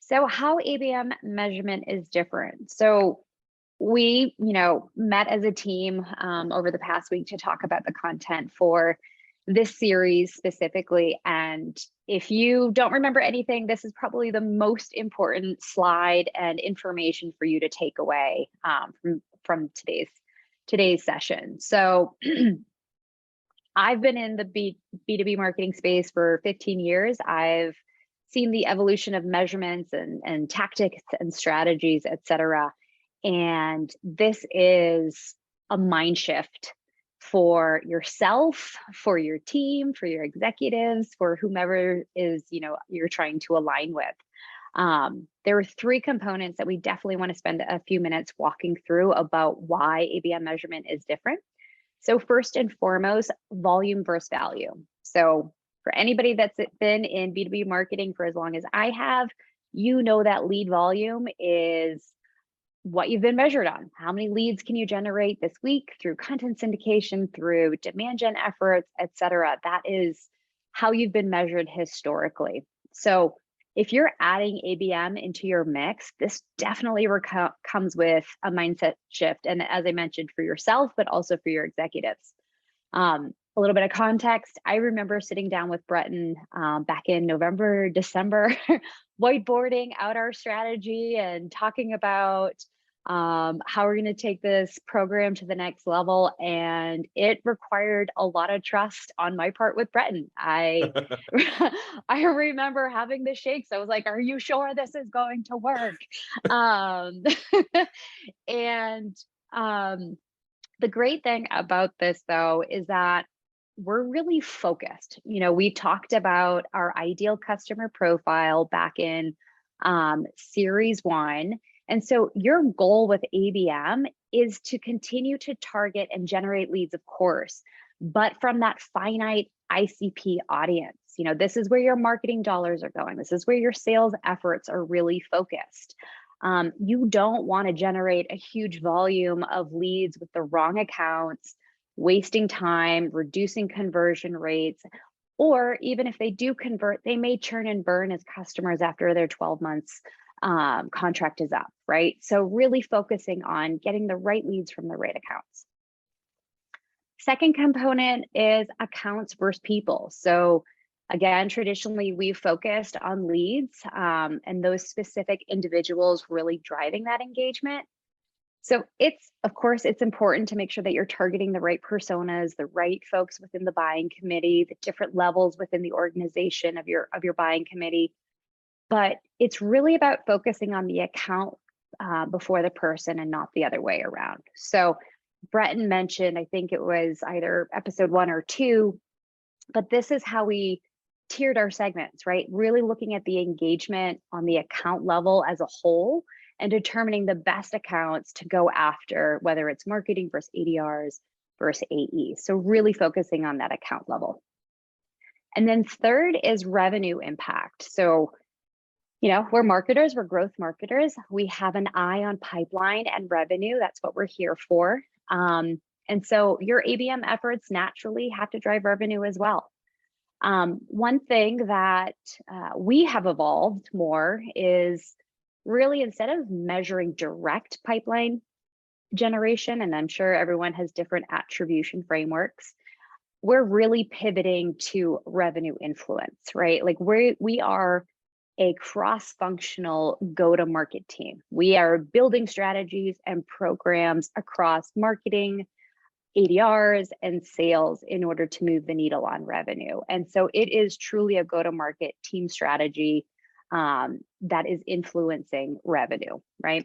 So how ABM measurement is different. So we, met as a team over the past week to talk about the content for this series specifically. And if you don't remember anything, this is probably the most important slide and information for you to take away from today's session. So I've been in the B2B marketing space for 15 years. I've seen the evolution of measurements and tactics and strategies, et cetera. And this is a mind shift for yourself, for your team, for your executives, for whomever is, you're trying to align with. There are three components that we definitely want to spend a few minutes walking through about why ABM measurement is different. So first and foremost, volume versus value. So for anybody that's been in B2B marketing for as long as I have, that lead volume is what you've been measured on. How many leads can you generate this week through content syndication, through demand gen efforts, et cetera. That is how you've been measured historically. So if you're adding ABM into your mix, this definitely comes with a mindset shift. And as I mentioned, for yourself, but also for your executives. A little bit of context. I remember sitting down with Breton back in November, December, whiteboarding out our strategy and talking about how we're going to take this program to the next level. And it required a lot of trust on my part with Breton. I remember having the shakes. I was like, are you sure this is going to work? And the great thing about this, though, is that we're really focused. We talked about our ideal customer profile back in series 1. And so your goal with ABM is to continue to target and generate leads, of course, but from that finite ICP audience. This is where your marketing dollars are going. This is where your sales efforts are really focused. You don't want to generate a huge volume of leads with the wrong accounts, wasting time, reducing conversion rates, or even if they do convert, they may churn and burn as customers after their 12 months contract is up, right? So really focusing on getting the right leads from the right accounts. Second component is accounts versus people. So again, traditionally, we've focused on leads and those specific individuals really driving that engagement. So of course, it's important to make sure that you're targeting the right personas, the right folks within the buying committee, the different levels within the organization of your buying committee. But it's really about focusing on the account before the person and not the other way around. So Breton mentioned, I think it was either episode 1 or 2, but this is how we tiered our segments, right? Really looking at the engagement on the account level as a whole and determining the best accounts to go after, whether it's marketing versus ADRs versus AE. So really focusing on that account level. And then third is revenue impact. So, we're marketers, we're growth marketers. We have an eye on pipeline and revenue. That's what we're here for. And so your ABM efforts naturally have to drive revenue as well. One thing that we have evolved more is really, instead of measuring direct pipeline generation, and I'm sure everyone has different attribution frameworks, we're really pivoting to revenue influence, right? Like we are a cross-functional go-to-market team. We are building strategies and programs across marketing, ADRs, and sales in order to move the needle on revenue. And so it is truly a go-to-market team strategy that is influencing revenue, right?